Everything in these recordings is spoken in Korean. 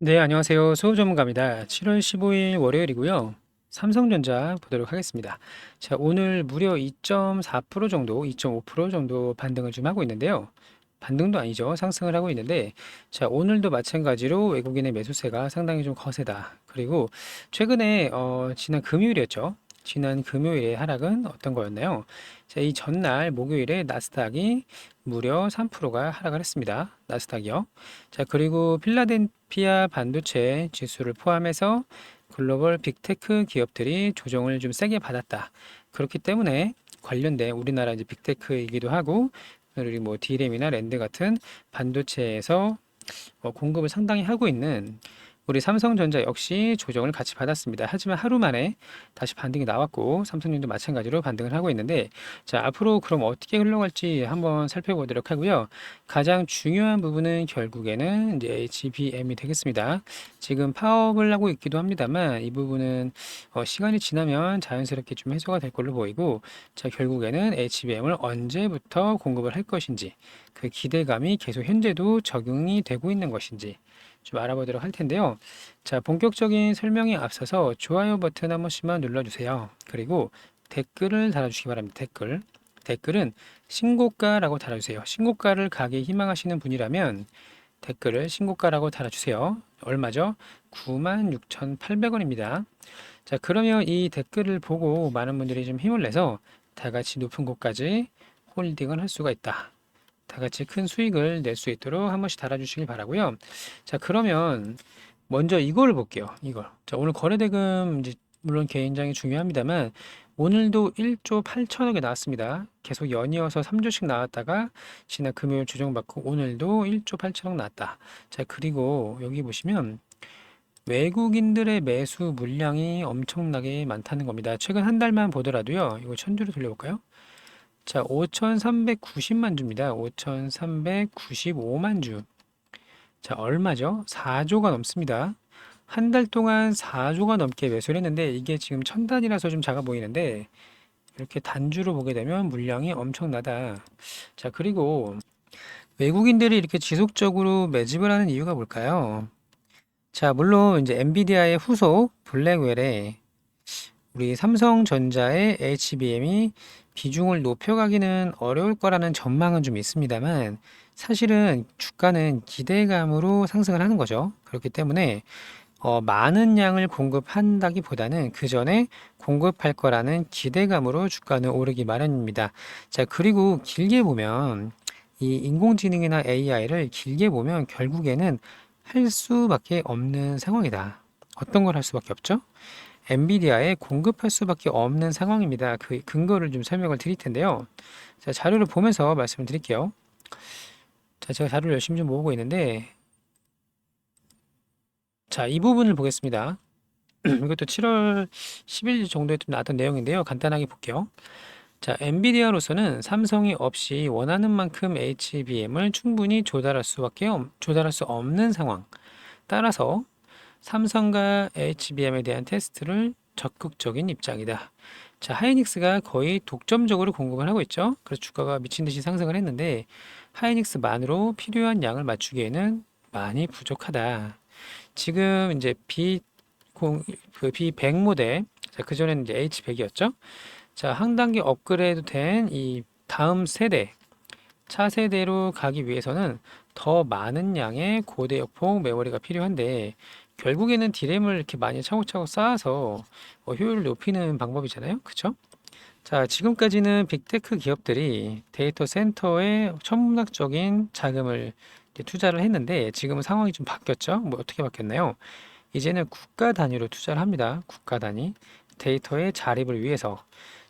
네, 안녕하세요. 수호 전문가입니다. 7월 15일 월요일이고요. 삼성전자 보도록 하겠습니다. 자, 오늘 무려 2.4% 정도, 2.5% 정도 반등을 좀 하고 있는데요. 반등도 아니죠. 상승을 하고 있는데, 자, 오늘도 마찬가지로 외국인의 매수세가 상당히 좀 거세다. 그리고 최근에, 지난 금요일이었죠. 지난 금요일의 하락은 어떤 거였나요? 자, 이 전날 목요일에 나스닥이 무려 3%가 하락을 했습니다. 나스닥이요. 자, 그리고 필라델피아 반도체 지수를 포함해서 글로벌 빅테크 기업들이 조정을 좀 세게 받았다. 그렇기 때문에 관련된 우리나라 이제 빅테크이기도 하고, 그리고 뭐 D램이나 랜드 같은 반도체에서 공급을 상당히 하고 있는 우리 삼성전자 역시 조정을 같이 받았습니다. 하지만 하루 만에 다시 반등이 나왔고 삼성전도 마찬가지로 반등을 하고 있는데, 자, 앞으로 그럼 어떻게 흘러갈지 한번 살펴보도록 하고요. 가장 중요한 부분은 결국에는 이제 HBM이 되겠습니다. 지금 파업을 하고 있기도 합니다만 이 부분은 시간이 지나면 자연스럽게 좀 해소가 될 걸로 보이고, 자, 결국에는 HBM을 언제부터 공급을 할 것인지, 그 기대감이 계속 현재도 적용이 되고 있는 것인지 좀 알아보도록 할 텐데요. 자, 본격적인 설명에 앞서서 좋아요 버튼 한 번씩만 눌러주세요. 그리고 댓글을 달아주시기 바랍니다. 댓글은 신고가라고 달아주세요. 신고가를 가게 희망하시는 분이라면 댓글을 신고가라고 달아주세요. 얼마죠? 96,800원입니다. 자, 그러면 이 댓글을 보고 많은 분들이 좀 힘을 내서 다 같이 높은 곳까지 홀딩을 할 수가 있다. 다 같이 큰 수익을 낼 수 있도록 한 번씩 달아주시길 바라고요. 자, 그러면 먼저 이걸 볼게요. 이걸. 자, 오늘 거래대금 이제 물론 개인장이 중요합니다만 오늘도 1조 8천억이 나왔습니다. 계속 연이어서 3조씩 나왔다가 지난 금요일 조정받고 오늘도 1조 8천억 나왔다. 자, 그리고 여기 보시면 외국인들의 매수 물량이 엄청나게 많다는 겁니다. 최근 한 달만 보더라도요. 이거 천주로 돌려볼까요? 자, 5,390만 주입니다. 5,395만 주. 자, 얼마죠? 4조가 넘습니다. 한 달 동안 4조가 넘게 매수를 했는데 이게 지금 천 단이라서 좀 작아 보이는데 이렇게 단주로 보게 되면 물량이 엄청나다. 자, 그리고 외국인들이 이렇게 지속적으로 매집을 하는 이유가 뭘까요? 자, 물론 이제 엔비디아의 후속 블랙웰에 우리 삼성전자의 HBM이 비중을 높여가기는 어려울 거라는 전망은 좀 있습니다만 사실은 주가는 기대감으로 상승을 하는 거죠. 그렇기 때문에 많은 양을 공급한다기보다는 그 전에 공급할 거라는 기대감으로 주가는 오르기 마련입니다. 자, 그리고 길게 보면 이 인공지능이나 AI를 길게 보면 결국에는 할 수밖에 없는 상황이다. 어떤 걸 할 수밖에 없죠? 엔비디아에 공급할 수밖에 없는 상황입니다. 그 근거를 좀 설명을 드릴 텐데요. 자, 자료를 보면서 말씀을 드릴게요. 자, 제가 자료를 열심히 좀 모으고 있는데, 자, 이 부분을 보겠습니다. 이것도 7월 10일 정도에 좀 나왔던 내용인데요. 간단하게 볼게요. 자, 엔비디아로서는 삼성이 없이 원하는 만큼 HBM을 충분히 조달할 수 없는 상황. 따라서 삼성과 HBM에 대한 테스트를 적극적인 입장이다. 자, 하이닉스가 거의 독점적으로 공급을 하고 있죠. 그래서 주가가 미친 듯이 상승을 했는데 하이닉스만으로 필요한 양을 맞추기에는 많이 부족하다. 지금 이제 B100 모델, 자, 그전에는 이제 H100이었죠. 자, 한 단계 업그레이드 된 이 다음 세대, 차세대로 가기 위해서는 더 많은 양의 고대역폭 메모리가 필요한데 결국에는 D램을 이렇게 많이 차곡차곡 쌓아서 효율을 높이는 방법이잖아요. 그쵸? 자, 지금까지는 빅테크 기업들이 데이터 센터에 천문학적인 자금을 이제 투자를 했는데 지금은 상황이 좀 바뀌었죠. 뭐 어떻게 바뀌었나요? 이제는 국가 단위로 투자를 합니다. 국가 단위. 데이터의 자립을 위해서.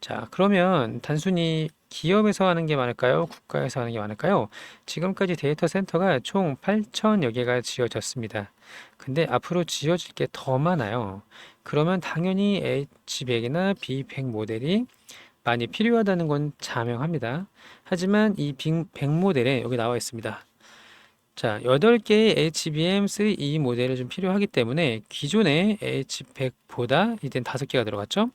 자, 그러면 단순히 기업에서 하는 게 많을까요? 국가에서 하는 게 많을까요? 지금까지 데이터 센터가 총 8천여 개가 지어졌습니다. 근데 앞으로 지어질 게 더 많아요. 그러면 당연히 H100이나 B100 모델이 많이 필요하다는 건 자명합니다. 하지만 이 B100 모델에 여기 나와 있습니다. 자, 8개의 HBM3E 모델이 좀 필요하기 때문에 기존의 H100보다 이젠 5개가 들어갔죠?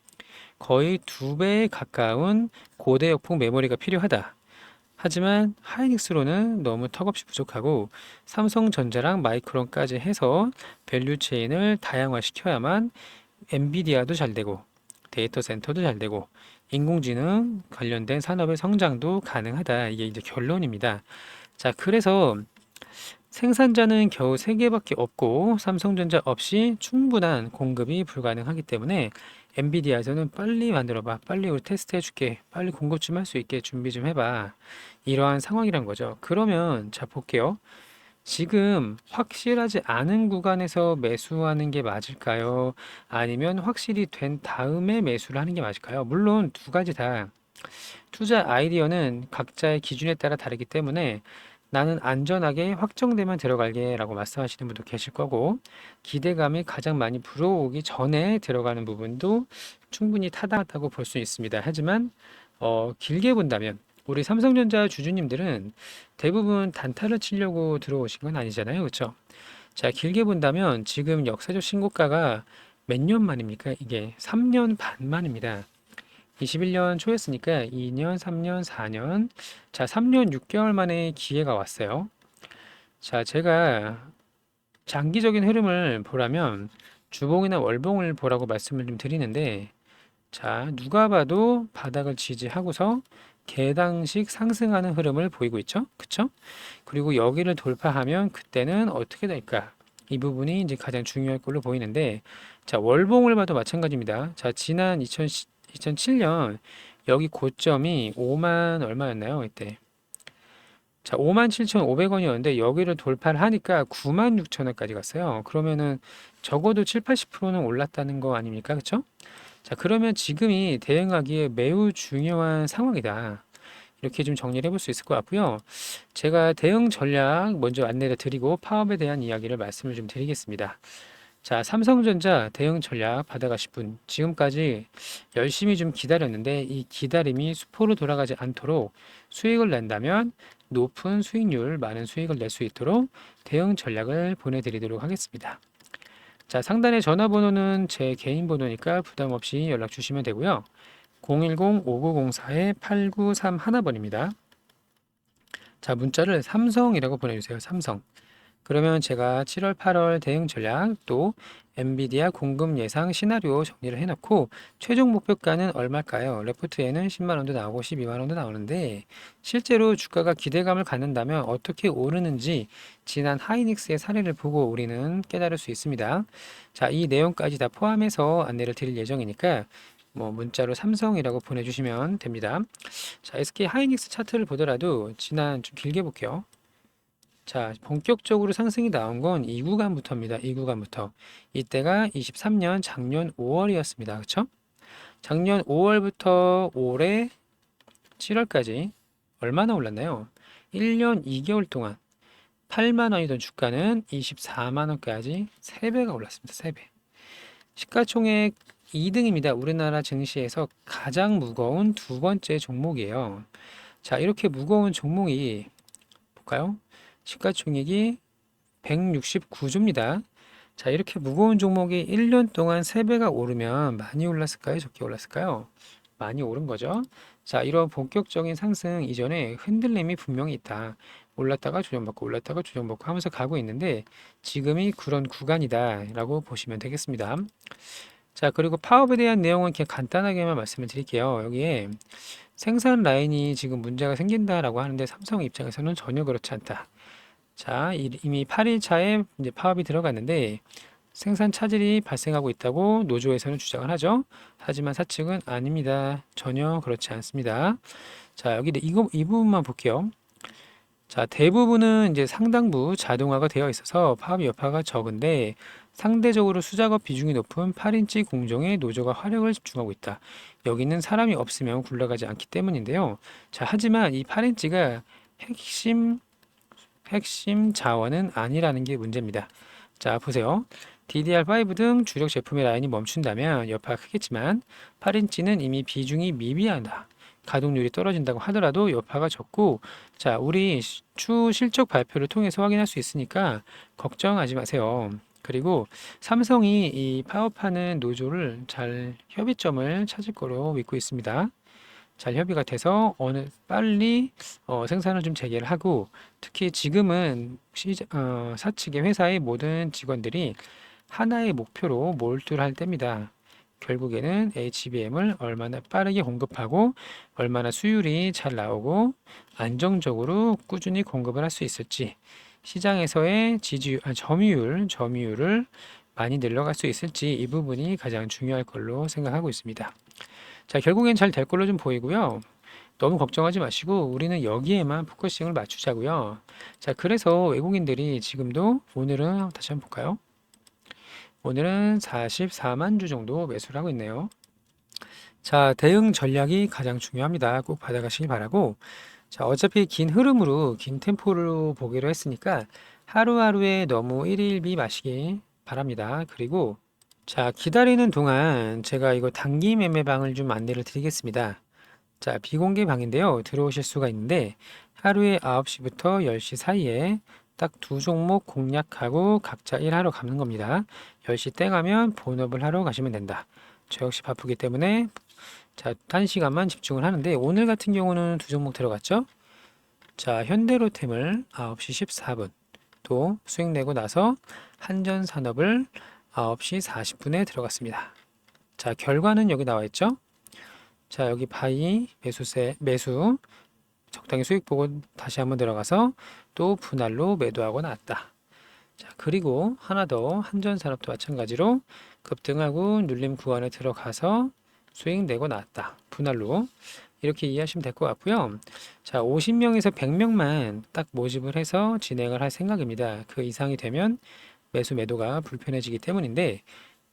거의 2배에 가까운 고대역폭 메모리가 필요하다. 하지만 하이닉스로는 너무 턱없이 부족하고 삼성전자랑 마이크론까지 해서 밸류 체인을 다양화시켜야만 엔비디아도 잘 되고 데이터 센터도 잘 되고 인공지능 관련된 산업의 성장도 가능하다. 이게 이제 결론입니다. 자, 그래서 생산자는 겨우 3개밖에 없고 삼성전자 없이 충분한 공급이 불가능하기 때문에 엔비디아에서는 빨리 만들어봐. 빨리 우리 테스트 해줄게. 빨리 공급 좀 할 수 있게 준비 좀 해봐. 이러한 상황이란 거죠. 그러면 자 볼게요. 지금 확실하지 않은 구간에서 매수하는 게 맞을까요? 아니면 확실히 된 다음에 매수를 하는 게 맞을까요? 물론 두 가지 다 투자 아이디어는 각자의 기준에 따라 다르기 때문에 나는 안전하게 확정되면 들어갈게 라고 말씀하시는 분도 계실 거고 기대감이 가장 많이 불어오기 전에 들어가는 부분도 충분히 타당하다고 볼 수 있습니다. 하지만 길게 본다면 우리 삼성전자 주주님들은 대부분 단타를 치려고 들어오신 건 아니잖아요. 그렇죠? 자, 길게 본다면 지금 역사적 신고가가 몇 년 만입니까? 이게 3년 반 만입니다. 21년 초였으니까 2년, 3년, 4년. 자, 3년 6개월 만에 기회가 왔어요. 자, 제가 장기적인 흐름을 보라면 주봉이나 월봉을 보라고 말씀을 좀 드리는데, 자, 누가 봐도 바닥을 지지하고서 개당식 상승하는 흐름을 보이고 있죠. 그쵸? 그리고 여기를 돌파하면 그때는 어떻게 될까? 이 부분이 이제 가장 중요할 걸로 보이는데, 자, 월봉을 봐도 마찬가지입니다. 자, 지난 2007년 여기 고점이 5만 얼마였나요? 이때. 자, 57,500원이었는데 여기를 돌파를 하니까 96,000원까지 갔어요. 그러면은 적어도 7, 80%는 올랐다는 거 아닙니까? 그쵸? 자, 그러면 지금이 대응하기에 매우 중요한 상황이다. 이렇게 좀 정리를 해볼 수 있을 것 같고요. 제가 대응 전략 먼저 안내를 드리고 파업에 대한 이야기를 말씀을 좀 드리겠습니다. 자, 삼성전자 대응 전략 받아가실 분, 지금까지 열심히 좀 기다렸는데 이 기다림이 수포로 돌아가지 않도록 수익을 낸다면 높은 수익률, 많은 수익을 낼 수 있도록 대응 전략을 보내드리도록 하겠습니다. 자, 상단의 전화번호는 제 개인 번호니까 부담 없이 연락 주시면 되고요. 010-5904-8931번입니다. 자, 문자를 삼성이라고 보내주세요. 삼성. 그러면 제가 7월, 8월 대응 전략 또 엔비디아 공급 예상 시나리오 정리를 해놓고 최종 목표가는 얼마일까요? 레포트에는 10만 원도 나오고 12만 원도 나오는데 실제로 주가가 기대감을 갖는다면 어떻게 오르는지 지난 하이닉스의 사례를 보고 우리는 깨달을 수 있습니다. 자, 이 내용까지 다 포함해서 안내를 드릴 예정이니까 문자로 삼성이라고 보내주시면 됩니다. 자, SK 하이닉스 차트를 보더라도 지난 좀 길게 볼게요. 자, 본격적으로 상승이 나온 건 이 구간부터입니다. 이 구간부터. 이때가 23년 작년 5월이었습니다. 그쵸? 작년 5월부터 올해 7월까지 얼마나 올랐나요? 1년 2개월 동안 8만 원이던 주가는 24만 원까지 3배가 올랐습니다. 3배. 시가총액 2등입니다. 우리나라 증시에서 가장 무거운 두 번째 종목이에요. 자, 이렇게 무거운 종목이 볼까요? 시가총액이 169조입니다. 자, 이렇게 무거운 종목이 1년 동안 3배가 오르면 많이 올랐을까요? 적게 올랐을까요? 많이 오른 거죠. 자, 이런 본격적인 상승 이전에 흔들림이 분명히 있다. 올랐다가 조정받고 올랐다가 조정받고 하면서 가고 있는데 지금이 그런 구간이다 라고 보시면 되겠습니다. 자, 그리고 파업에 대한 내용은 이렇게 간단하게만 말씀을 드릴게요. 여기에 생산 라인이 지금 문제가 생긴다라고 하는데 삼성 입장에서는 전혀 그렇지 않다. 자, 이미 8일차에 이제 파업이 들어갔는데 생산 차질이 발생하고 있다고 노조에서는 주장을 하죠. 하지만 사측은 아닙니다. 전혀 그렇지 않습니다. 자, 여기 이 부분만 볼게요. 자, 대부분은 이제 상당부 자동화가 되어 있어서 파업 여파가 적은데 상대적으로 수작업 비중이 높은 8인치 공정에 노조가 화력을 집중하고 있다. 여기는 사람이 없으면 굴러가지 않기 때문인데요. 자, 하지만 이 8인치가 핵심 자원은 아니라는 게 문제입니다. 자, 보세요. DDR5 등 주력 제품의 라인이 멈춘다면 여파가 크겠지만 8인치는 이미 비중이 미비하다. 가동률이 떨어진다고 하더라도 여파가 적고, 자, 우리 추후 실적 발표를 통해서 확인할 수 있으니까 걱정하지 마세요. 그리고 삼성이 이 파업하는 노조를 잘 협의점을 찾을 거로 믿고 있습니다. 잘 협의가 돼서 어느 빨리 생산을 좀 재개를 하고, 특히 지금은 사측의 회사의 모든 직원들이 하나의 목표로 몰두를 할 때입니다. 결국에는 HBM을 얼마나 빠르게 공급하고 얼마나 수율이 잘 나오고 안정적으로 꾸준히 공급을 할 수 있을지, 시장에서의 점유율을 많이 늘려갈 수 있을지, 이 부분이 가장 중요할 걸로 생각하고 있습니다. 자, 결국엔 잘 될 걸로 좀 보이고요. 너무 걱정하지 마시고 우리는 여기에만 포커싱을 맞추자고요. 자, 그래서 외국인들이 지금도 오늘은 다시 한번 볼까요? 오늘은 44만 주 정도 매수를 하고 있네요. 자, 대응 전략이 가장 중요합니다. 꼭 받아가시기 바라고. 자, 어차피 긴 흐름으로, 긴 템포로 보기로 했으니까 하루하루에 너무 일일비 마시기 바랍니다. 그리고 자, 기다리는 동안 제가 이거 단기 매매방을 좀 안내를 드리겠습니다. 자, 비공개 방인데요. 들어오실 수가 있는데 하루에 9시부터 10시 사이에 딱 두 종목 공략하고 각자 일하러 가는 겁니다. 10시 땡 하면 본업을 하러 가시면 된다. 저 역시 바쁘기 때문에 자, 단시간만 집중을 하는데 오늘 같은 경우는 두 종목 들어갔죠? 자, 현대로템을 9시 14분 또 수익 내고 나서 한전산업을 9시 40분에 들어갔습니다. 자, 결과는 여기 나와 있죠? 자, 여기 바이 매수 적당히 수익 보고 다시 한번 들어가서 또 분할로 매도하고 나왔다. 자, 그리고 하나 더 한전산업도 마찬가지로 급등하고 눌림 구간에 들어가서 수익 내고 나왔다. 분할로 이렇게 이해하시면 될 것 같고요. 자, 50명에서 100명만 딱 모집을 해서 진행을 할 생각입니다. 그 이상이 되면 매도가 불편해지기 때문인데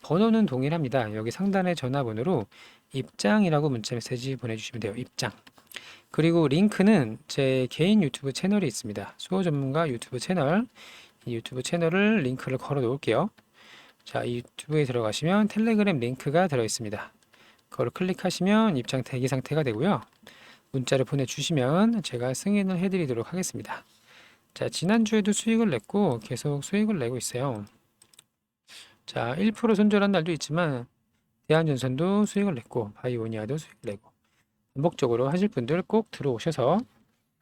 번호는 동일합니다. 여기 상단의 전화번호로 입장이라고 문자 메시지 보내주시면 돼요. 입장. 그리고 링크는 제 개인 유튜브 채널이 있습니다. 수호 전문가 유튜브 채널. 이 유튜브 채널을 링크를 걸어 놓을게요. 자, 이 유튜브에 들어가시면 텔레그램 링크가 들어 있습니다. 그걸 클릭하시면 입장 대기 상태가 되고요. 문자를 보내주시면 제가 승인을 해드리도록 하겠습니다. 자, 지난주에도 수익을 냈고 계속 수익을 내고 있어요. 자, 1% 손절한 날도 있지만 대한전선도 수익을 냈고 바이오니아도 수익을 내고 반복적으로 하실 분들 꼭 들어오셔서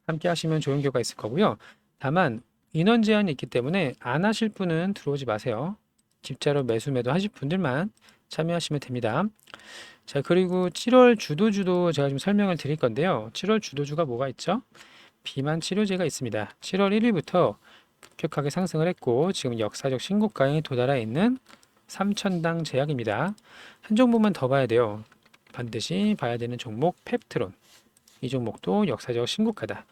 함께 하시면 좋은 결과 있을 거고요. 다만 인원 제한이 있기 때문에 안 하실 분은 들어오지 마세요. 집자로 매도 하실 분들만 참여하시면 됩니다. 자, 그리고 7월 주도주도 제가 좀 설명을 드릴 건데요. 7월 주도주가 뭐가 있죠? 비만 치료제가 있습니다. 7월 1일부터 급격하게 상승을 했고 지금 역사적 신고가에 도달해 있는 3,000당 제약입니다. 한 종목만 더 봐야 돼요. 반드시 봐야 되는 종목 펩트론. 이 종목도 역사적 신고가다.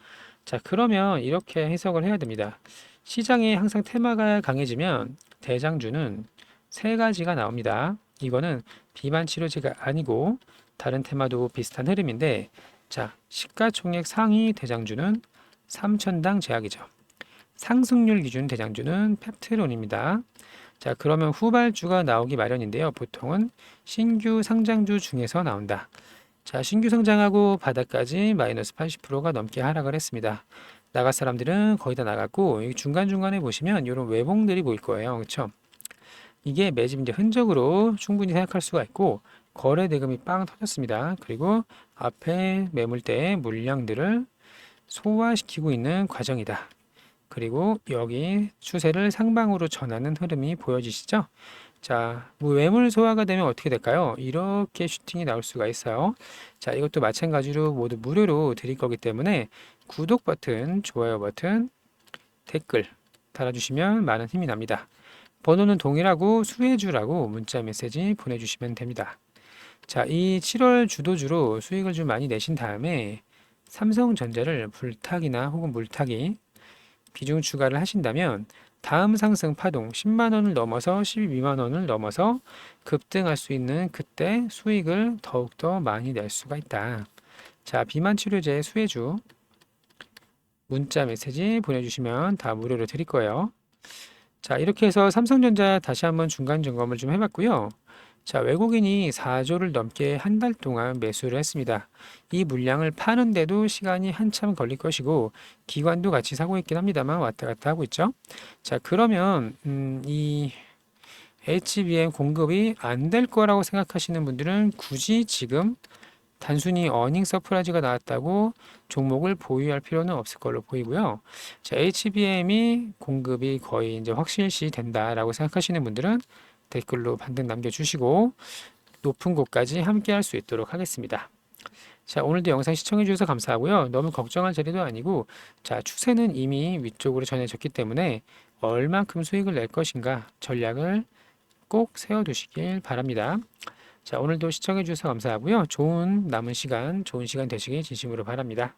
자, 그러면 이렇게 해석을 해야 됩니다. 시장에 항상 테마가 강해지면 대장주는 세 가지가 나옵니다. 이거는 비만 치료제가 아니고 다른 테마도 비슷한 흐름인데, 자, 시가총액 상위 대장주는 3,000당 제약이죠. 상승률 기준 대장주는 펩트론입니다. 자, 그러면 후발주가 나오기 마련인데요. 보통은 신규 상장주 중에서 나온다. 자, 신규 상장하고 바닥까지 마이너스 80%가 넘게 하락을 했습니다. 나갈 사람들은 거의 다 나갔고, 여기 중간중간에 보시면 이런 외봉들이 보일 거예요. 그렇죠? 이게 매집 이제 흔적으로 충분히 생각할 수가 있고, 거래 대금이 빵 터졌습니다. 그리고 앞에 매물대의 물량들을 소화시키고 있는 과정이다. 그리고 여기 추세를 상방으로 전하는 흐름이 보여지시죠? 자, 뭐 매물 소화가 되면 어떻게 될까요? 이렇게 슈팅이 나올 수가 있어요. 자, 이것도 마찬가지로 모두 무료로 드릴 거기 때문에 구독 버튼, 좋아요 버튼, 댓글 달아주시면 많은 힘이 납니다. 번호는 동일하고 수혜주라고 문자 메시지 보내주시면 됩니다. 자, 이 7월 주도주로 수익을 좀 많이 내신 다음에 삼성전자를 불타기나 혹은 물타기 비중 추가를 하신다면 다음 상승 파동 10만 원을 넘어서 12만 원을 넘어서 급등할 수 있는 그때 수익을 더욱더 많이 낼 수가 있다. 자, 비만 치료제 수혜주 문자 메시지 보내주시면 다 무료로 드릴 거예요. 자, 이렇게 해서 삼성전자 다시 한번 중간 점검을 좀 해봤고요. 자, 외국인이 4조를 넘게 한 달 동안 매수를 했습니다. 이 물량을 파는데도 시간이 한참 걸릴 것이고 기관도 같이 사고 있긴 합니다만 왔다 갔다 하고 있죠. 자, 그러면 이 HBM 공급이 안 될 거라고 생각하시는 분들은 굳이 지금 단순히 어닝 서프라이즈가 나왔다고 종목을 보유할 필요는 없을 걸로 보이고요. 자, HBM이 공급이 거의 이제 확실시 된다라고 생각하시는 분들은 댓글로 반등 남겨주시고 높은 곳까지 함께 할 수 있도록 하겠습니다. 자, 오늘도 영상 시청해 주셔서 감사하고요. 너무 걱정할 자리도 아니고, 자, 추세는 이미 위쪽으로 전해졌기 때문에 얼만큼 수익을 낼 것인가 전략을 꼭 세워두시길 바랍니다. 자, 오늘도 시청해 주셔서 감사하고요. 좋은 남은 시간, 좋은 시간 되시길 진심으로 바랍니다.